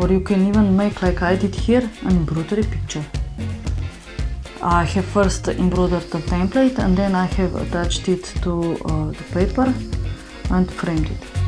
or you can even make, like I did here, an embroidery picture. I have first embroidered the template and then I have attached it to the paper and framed it.